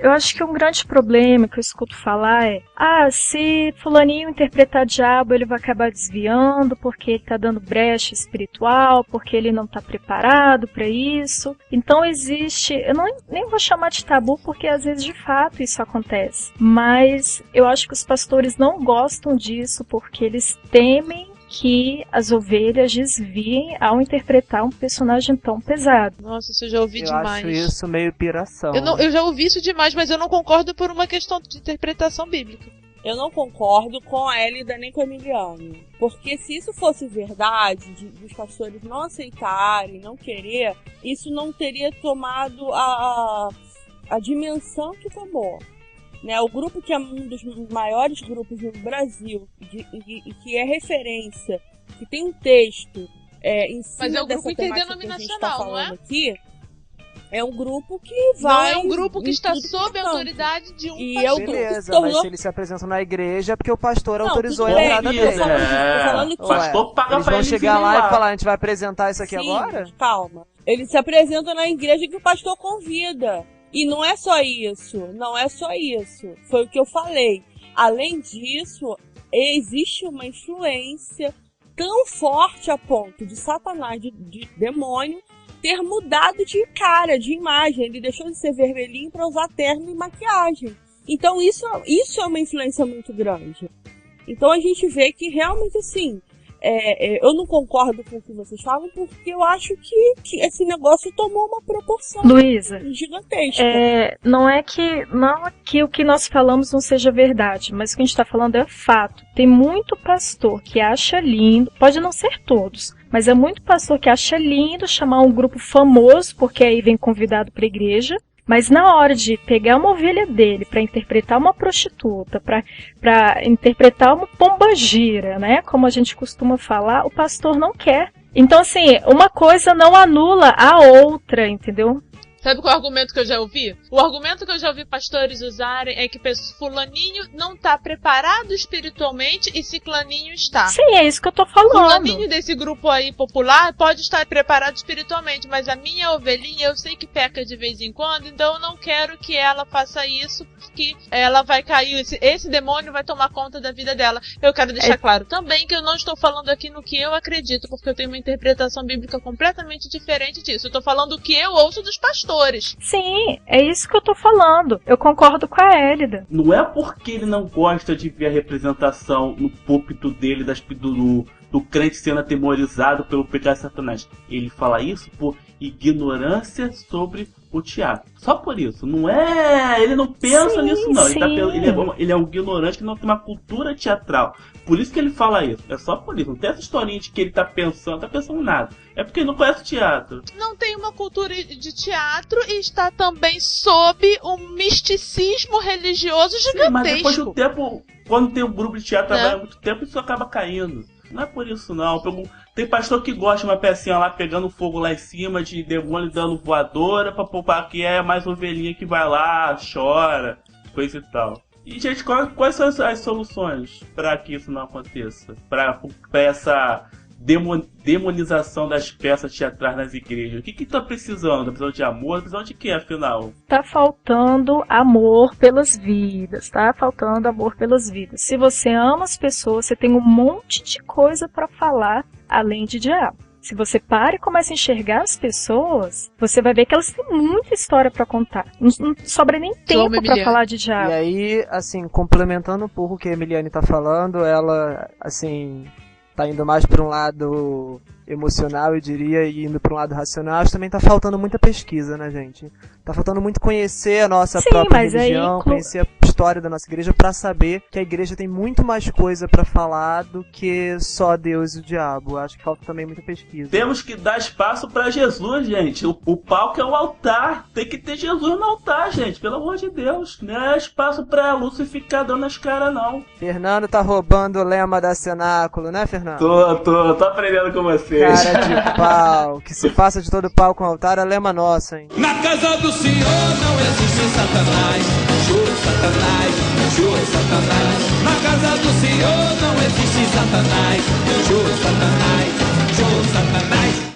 Eu acho que um grande problema que eu escuto falar é: se fulaninho interpretar diabo, ele vai acabar desviando, porque ele tá dando brecha espiritual, porque ele não tá preparado para isso. Então existe, eu nem vou chamar de tabu, porque às vezes de fato isso acontece, mas eu acho que os pastores não gostam disso, porque eles temem que as ovelhas desviem ao interpretar um personagem tão pesado. Nossa, isso eu já ouvi demais. Eu acho isso meio piração. Eu já ouvi isso demais, mas eu não concordo por uma questão de interpretação bíblica. Eu não concordo com a Hélida nem com a Emiliano. Porque se isso fosse verdade, dos pastores não aceitarem, não querer, isso não teria tomado a dimensão que tomou. Né, o grupo que é um dos maiores grupos no Brasil, e que é referência, que tem um texto em cima mas é um dessa grupo temática que a gente está falando, não é? Aqui, é um grupo que vai... Não é um grupo que está sob a autoridade de um pastor. Beleza, mas se eles se apresentam na igreja é porque o pastor autorizou a entrada deles. O pastor paga eles pra vão chegar lá e falar, a gente vai apresentar isso aqui agora? Calma. Eles se apresentam na igreja que o pastor convida. E não é só isso, foi o que eu falei. Além disso, existe uma influência tão forte a ponto de Satanás, de demônio, ter mudado de cara, de imagem. Ele deixou de ser vermelhinho para usar terno e maquiagem. Então isso é uma influência muito grande. Então a gente vê que realmente assim... eu não concordo com o que vocês falam, porque eu acho que esse negócio tomou uma proporção Luísa, gigantesca. Não é que o que nós falamos não seja verdade, mas o que a gente está falando é fato. Tem muito pastor que acha lindo, pode não ser todos, mas é muito pastor que acha lindo chamar um grupo famoso, porque aí vem convidado para a igreja. Mas na hora de pegar uma ovelha dele para interpretar uma prostituta, para interpretar uma pombagira, né, como a gente costuma falar, o pastor não quer. Então, assim, uma coisa não anula a outra, entendeu? Sabe qual é o argumento que eu já ouvi? O argumento que eu já ouvi pastores usarem é que fulaninho não está preparado espiritualmente e ciclaninho está. Sim, é isso que eu tô falando. Fulaninho desse grupo aí popular pode estar preparado espiritualmente, mas a minha ovelhinha eu sei que peca de vez em quando, então eu não quero que ela faça isso, porque ela vai cair, esse demônio vai tomar conta da vida dela. Eu quero deixar claro também que eu não estou falando aqui no que eu acredito, porque eu tenho uma interpretação bíblica completamente diferente disso. Eu tô falando o que eu ouço dos pastores. Sim, é isso que eu tô falando. Eu concordo com a Hélida. Não é porque ele não gosta de ver a representação no púlpito dele do crente sendo atemorizado pelo pecado de Satanás. Ele fala isso por ignorância sobre o teatro. Só por isso. Não é... Ele não pensa nisso, não. Ele é um ignorante que não tem uma cultura teatral. Por isso que ele fala isso. É só por isso. Não tem essa historinha de que ele tá pensando nada. É porque ele não conhece teatro. Não tem uma cultura de teatro e está também sob um misticismo religioso gigantesco. Sim, mas depois do tempo, quando tem um grupo de teatro trabalhando muito tempo, isso acaba caindo. Não é por isso, não. Tem pastor que gosta de uma pecinha lá pegando fogo lá em cima, de demônio dando voadora, pra poupar que é mais ovelhinha que vai lá, chora, coisa e tal. E, gente, quais são as soluções para que isso não aconteça? Para essa demonização das peças teatrais nas igrejas. O que tá precisando? Tá precisando de amor? Tá precisando de quê, afinal? Tá faltando amor pelas vidas, tá faltando amor pelas vidas. Se você ama as pessoas, você tem um monte de coisa para falar, além de diabo. Se você para e começa a enxergar as pessoas, você vai ver que elas têm muita história pra contar. Não sobra nem tempo pra falar de diabo. E aí, assim, complementando um pouco o que a Emiliane tá falando, ela, assim, tá indo mais pra um lado emocional, eu diria, e indo para um lado racional, acho que também tá faltando muita pesquisa, né, gente? Tá faltando muito conhecer a nossa própria religião, conhecer a história da nossa igreja para saber que a igreja tem muito mais coisa para falar do que só Deus e o diabo. Acho que falta também muita pesquisa. Temos que dar espaço para Jesus, gente. O palco é o altar. Tem que ter Jesus no altar, gente. Pelo amor de Deus. Não é espaço para Lúcio ficar dando as caras, não. Fernando tá roubando o lema da Cenáculo, né, Fernando? Tô aprendendo com vocês. Cara de pau. Que se faça de todo pau com o altar é lema nosso, hein? Na casa do Senhor não existe Satanás. Juro Satanás, juro Satanás. Na casa do Senhor não existe Satanás. Juro Satanás, juro Satanás.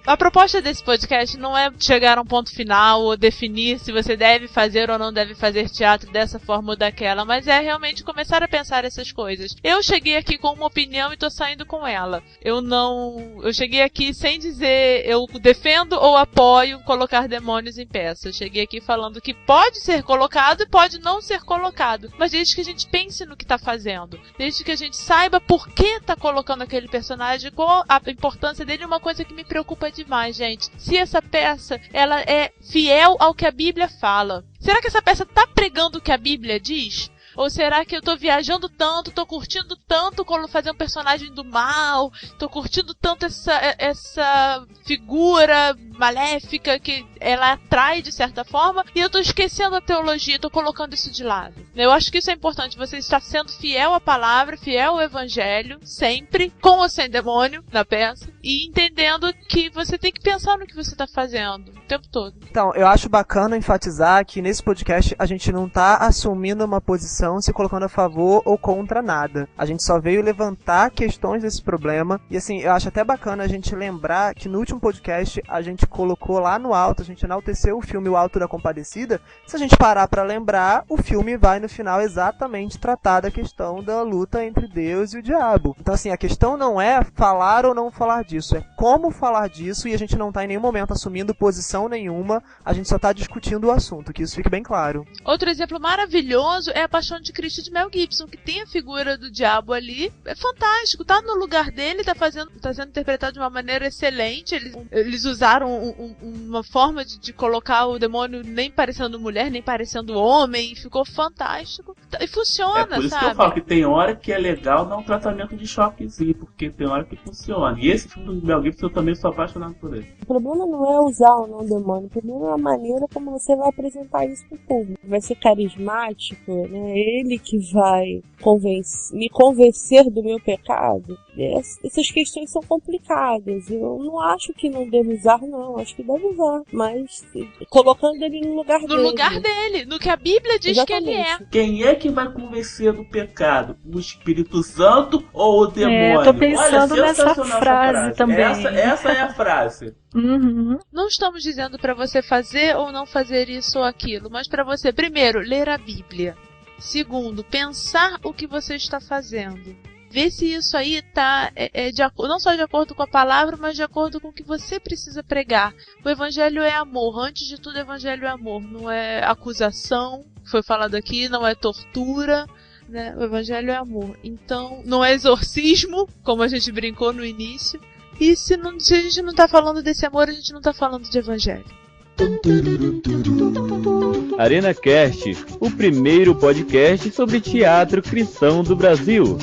A proposta desse podcast não é chegar a um ponto final ou definir se você deve fazer ou não deve fazer teatro dessa forma ou daquela, mas é realmente começar a pensar essas coisas. Eu cheguei aqui com uma opinião e tô saindo com ela. Eu cheguei aqui sem dizer eu defendo ou apoio colocar demônios em peça. Eu cheguei aqui falando que pode ser colocado e pode não ser colocado, mas desde que a gente pense no que tá fazendo, desde que a gente saiba por que tá colocando aquele personagem, qual a importância dele. Uma coisa que me preocupa demais, gente, se essa peça ela é fiel ao que a Bíblia fala. Será que essa peça tá pregando o que a Bíblia diz? Ou será que eu tô viajando tanto, tô curtindo tanto fazer um personagem do mal, tô curtindo tanto essa figura maléfica que ela atrai de certa forma, e eu tô esquecendo a teologia, tô colocando isso de lado. Eu acho que isso é importante, você está sendo fiel à palavra, fiel ao evangelho, sempre, com ou sem demônio na peça, e entendendo que você tem que pensar no que você tá fazendo o tempo todo. Então, eu acho bacana enfatizar que nesse podcast a gente não tá assumindo uma posição se colocando a favor ou contra nada. A gente só veio levantar questões desse problema, e assim, eu acho até bacana a gente lembrar que no último podcast a gente colocou lá no alto, a gente enalteceu o filme O Alto da Compadecida. Se a gente parar pra lembrar, o filme vai no final exatamente tratar da questão da luta entre Deus e o diabo. Então assim, a questão não é falar ou não falar disso, é como falar disso, e a gente não tá em nenhum momento assumindo posição nenhuma, a gente só tá discutindo o assunto, que isso fique bem claro. Outro exemplo maravilhoso é A Paixão de Cristo de Mel Gibson, que tem a figura do diabo ali, é fantástico, tá no lugar dele, tá sendo interpretado de uma maneira excelente. Eles usaram uma forma de colocar o demônio nem parecendo mulher, nem parecendo homem, ficou fantástico. E funciona, sabe? É por isso que eu falo que tem hora que é legal dar um tratamento de choquezinho, porque tem hora que funciona. E esse filme do Mel Gibson eu também sou apaixonado por ele. O problema não é usar ou não o demônio, o problema é a maneira como você vai apresentar isso pro público. Vai ser carismático, né? Ele que vai me convencer do meu pecado. Essas questões são complicadas. Eu não acho que não deve usar, não. Acho que deve usar. Mas colocando ele no lugar dele. No lugar dele. No que a Bíblia diz. Exatamente. Que ele é. Quem é que vai convencer do pecado? O Espírito Santo ou o demônio? Eu tô pensando nessa frase também. Essa é a frase. Uhum. Não estamos dizendo para você fazer ou não fazer isso ou aquilo, mas para você, primeiro, ler a Bíblia. Segundo, pensar o que você está fazendo. Ver se isso aí tá não só de acordo com a palavra, mas de acordo com o que você precisa pregar. O evangelho é amor. Antes de tudo, o evangelho é amor. Não é acusação, foi falado aqui, não é tortura, né? O evangelho é amor. Então, não é exorcismo, como a gente brincou no início. E se a gente não tá falando desse amor, a gente não tá falando de evangelho. Arena Cast, o primeiro podcast sobre teatro cristão do Brasil.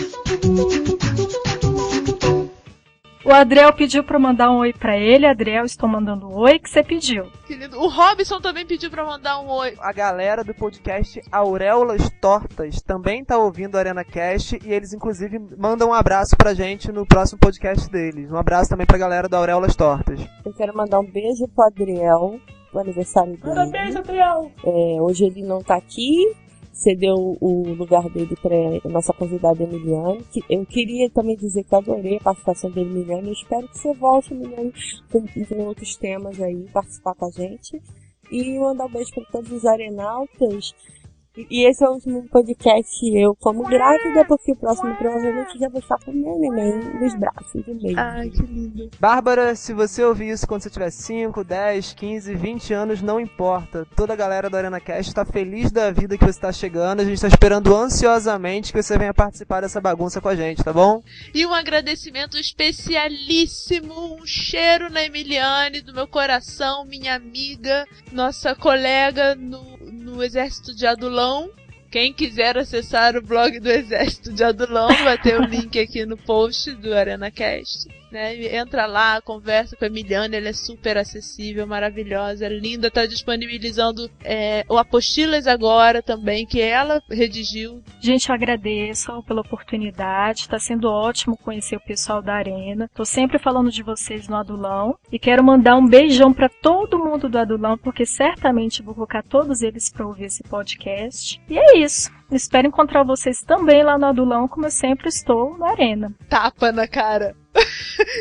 O Adriel pediu pra mandar um oi pra ele. Adriel, estou mandando um oi que você pediu. Querido, o Robson também pediu pra mandar um oi. A galera do podcast Auréolas Tortas também tá ouvindo o Arena Cast, e eles inclusive mandam um abraço pra gente no próximo podcast deles. Um abraço também pra galera do Auréolas Tortas. Eu quero mandar um beijo pro Adriel, no aniversário dele. Parabéns, Adriel! Hoje ele não tá aqui, cedeu o lugar dele para a nossa convidada Emiliane. Eu queria também dizer que eu adorei a participação da Emiliane. Eu espero que você volte, Emiliane, com outros temas aí, participar com a gente. E mandar um beijo para todos os arenautas. E esse é o último podcast eu como grávida, porque o próximo provavelmente já vou estar com meu neném nos braços do meio. Ai, que lindo. Bárbara, se você ouvir isso quando você tiver 5, 10, 15, 20 anos, não importa. Toda a galera do ArenaCast tá feliz da vida que você tá chegando. A gente tá esperando ansiosamente que você venha participar dessa bagunça com a gente, tá bom? E um agradecimento especialíssimo, um cheiro na Emiliane, do meu coração, minha amiga, nossa colega no Exército de Adulão. Quem quiser acessar o blog do Exército de Adulão, vai ter o link aqui no post do ArenaCast. Né? Entra lá, conversa com a Emiliane, ela é super acessível, maravilhosa, linda, tá disponibilizando o Apostilas agora também, que ela redigiu. Gente, eu agradeço pela oportunidade, tá sendo ótimo conhecer o pessoal da Arena, tô sempre falando de vocês no Adulão, e quero mandar um beijão pra todo mundo do Adulão, porque certamente vou colocar todos eles pra ouvir esse podcast. E é isso, espero encontrar vocês também lá no Adulão, como eu sempre estou na Arena. Tapa na cara.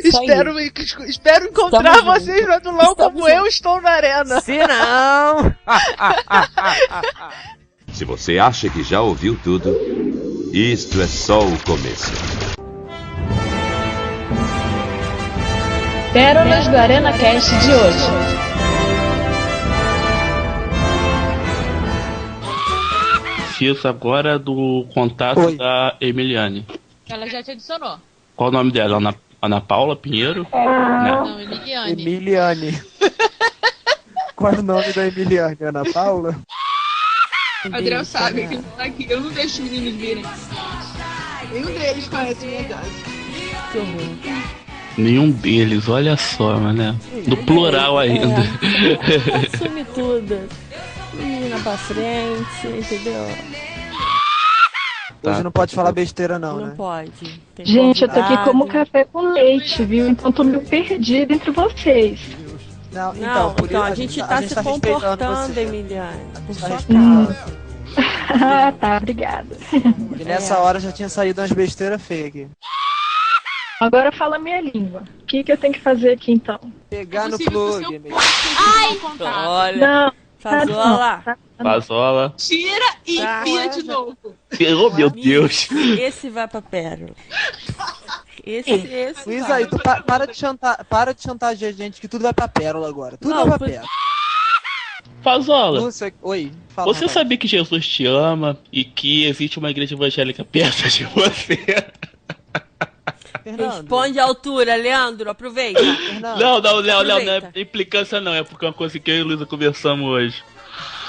Espero encontrar vocês no Adulão como eu estou na Arena. Se não... Se você acha que já ouviu tudo, isto é só o começo. Pérolas do ArenaCast de hoje. Preciso agora do contato da Emiliane. Ela já te adicionou. Qual o nome dela? Ana Paula Pinheiro? Não, Emiliane. Emiliane. Qual é o nome da Emiliane? Ana Paula? Adriel sabe que tá aqui. Eu não deixo os meninos virem. Nenhum deles conhece minha idade. Que horror. Nenhum deles, olha só, né? No plural ainda. Assume tudo. Menina pra frente, entendeu? Hoje não pode falar besteira não, né? Não pode. Tem Gente, eu tô aqui convidado. como café com leite, viu? Então tô meio perdida entre vocês. Não, Então, por isso a gente tá se comportando, Emiliane. Por sua causa. Ah, tá, obrigada. E nessa hora já tinha saído umas besteiras feias aqui. Agora fala minha língua. O que eu tenho que fazer aqui então? Pegar no plug. Ai, olha. Não. Fazola. Pazola. Tira e enfia de novo. Oh, meu Deus. Esse vai pra pérola. Esse Luísa, aí tu para de chantagear a gente que tudo vai pra pérola agora. Tudo vai pra pérola. Pazola. Oi, fala. Você sabia que Jesus te ama e que existe uma igreja evangélica perto de você? Fernando. Responde à altura, Leandro, aproveita. Não, Léo, não é implicância não, é porque é uma coisa que eu e a Luísa conversamos hoje.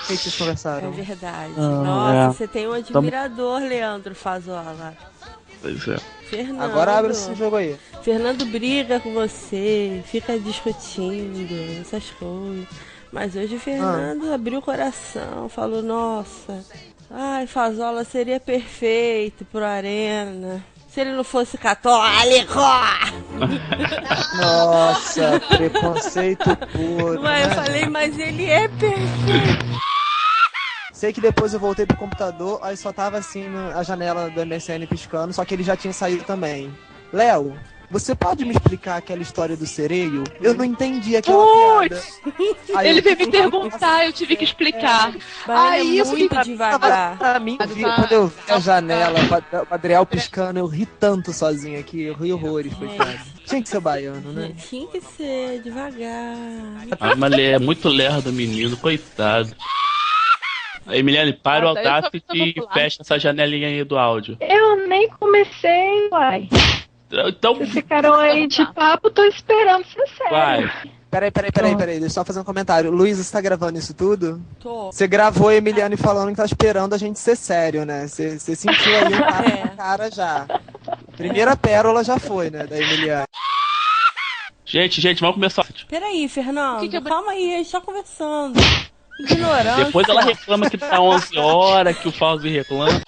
O que vocês conversaram? É verdade. Nossa, você tem um admirador, Leandro Fazola. Pois é. Fernando. Agora abre esse jogo aí. Fernando briga com você, fica discutindo essas coisas. Mas hoje o Fernando abriu o coração, falou, nossa, ai, Fazola seria perfeito pro Arena. Se ele não fosse católico! Nossa, preconceito puro. Mas eu falei, mas ele é perfeito. Sei que depois eu voltei pro computador, aí só tava assim a janela do MSN piscando, só que ele já tinha saído também. Léo, você pode me explicar aquela história do sereio? Eu não entendi aquela piada. Aí ele veio me perguntar, eu tive que explicar. Aí isso muito devagar. Pra mim, quando eu vi a janela, o Adriel piscando, eu ri tanto sozinho aqui, eu ri horrores, coitado. Tinha que ser baiano, né? Tinha que ser, devagar. Mas é muito lerdo, menino, coitado. Emiliane, para o Audacity e fecha essa janelinha aí do áudio. Eu nem comecei, uai. Então... Vocês ficaram aí de papo, tô esperando ser sério. Vai. Peraí, deixa eu só fazer um comentário. Luísa, você tá gravando isso tudo? Tô. Você gravou a Emiliane falando que tá esperando a gente ser sério, né? Você sentiu aí o cara na cara já. Primeira pérola já foi, né, da Emiliane. Gente, vamos começar. Peraí, Fernando, calma aí, a gente tá conversando. Ignorante. Depois ela reclama que tá 11 horas, que o Fauzi reclama.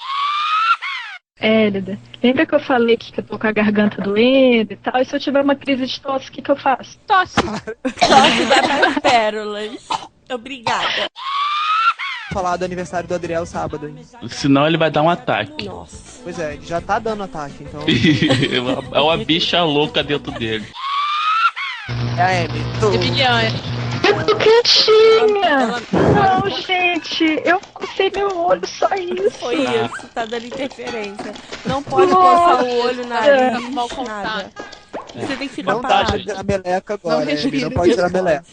Hélida, lembra que eu falei que eu tô com a garganta doendo e tal? E se eu tiver uma crise de tosse, o que eu faço? Tosse vai para as pérolas. Obrigada. Falar do aniversário do Adriel sábado, hein? Senão ele vai dar um ataque. Nossa. Pois é, ele já tá dando ataque, então. É uma bicha louca dentro dele. É a Amy. Emiliane. Eu tô quietinha. Não, gente, eu fico sem Ai, meu olho, só isso. Foi isso, tá dando interferência. Não pode coçar o olho, nariz, Mal nada. Você tem que ficar Não parado. pode tirar a meleca agora, Não respira. não pode tirar a meleca.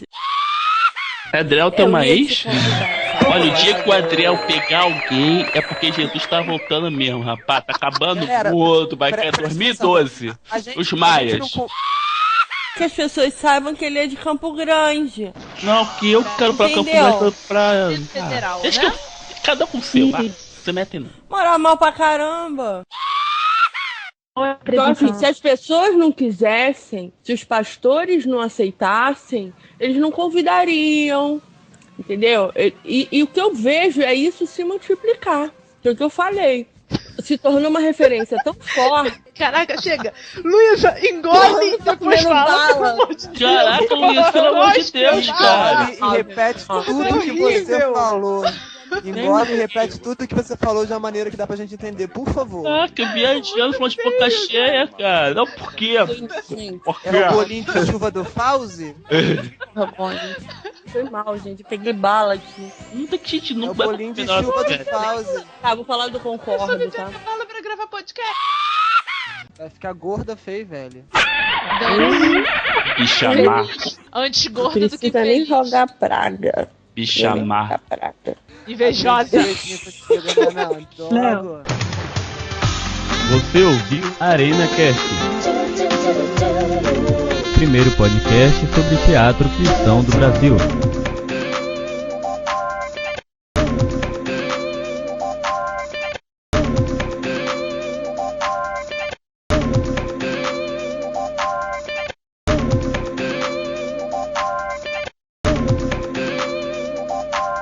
Adriel tem uma Eu ia ex? te convidar. Olha, o dia que o Adriel pegar alguém é porque Jesus tá voltando mesmo, rapaz. Tá acabando Galera, o mundo, vai cair 2012. Os maias. Que as pessoas saibam que ele é de Campo Grande. Não, que eu quero pra Campo Entendeu? Grande pra. Federal, Deixa né? que cada um com o seu, vai. Você mete não. Morar mal pra caramba. Então, assim, se as pessoas não quisessem, se os pastores não aceitassem, eles não convidariam, entendeu? E o que eu vejo é isso se multiplicar. Que é o que eu falei. Se tornou uma referência tão forte. Caraca, chega. Luísa, engole e depois fala. Caraca, Luísa, pelo amor de Deus, cara. E repete tudo que você falou. Engole e repete tudo que você falou de uma maneira que dá pra gente entender, por favor. Ah, que viajando, falando de boca cheia, cara. Não, por quê? Era o bolinho de chuva do Fauzi? Foi mal, gente. Eu peguei bala aqui. Muita que gente não É o bolinho de chuva do Fauzi. Tá, vou falar do Concordo, tá? Fala pra gravar podcast. Vai ficar gorda, feia, velho. Bicha má. Antes gorda do que Precisa nem feliz. jogar praga. Bicha má. Invejosa. Não. Você ouviu Arena Cast, primeiro podcast sobre teatro cristão do Brasil.